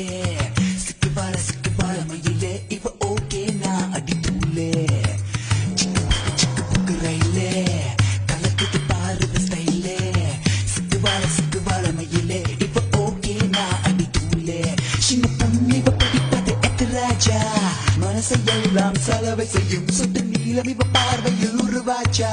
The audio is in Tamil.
ஸ்டைலே சிக்கு பார மயிலே இவ ஓகே நான் அடி தூளே சிக்கு புக்கு ரயிலே கலக்குது பாருது ஸ்டைலே சிக்கு பார மயிலே இவ ஓகே நான் அடி தூளே சின்ன பொண்ணு இவ படிப்பது எத்திராஜா மனசையெல்லாம் செலவை செய்யும் சுட்டு நீளம் இவ பார்வையில் உருவாச்சா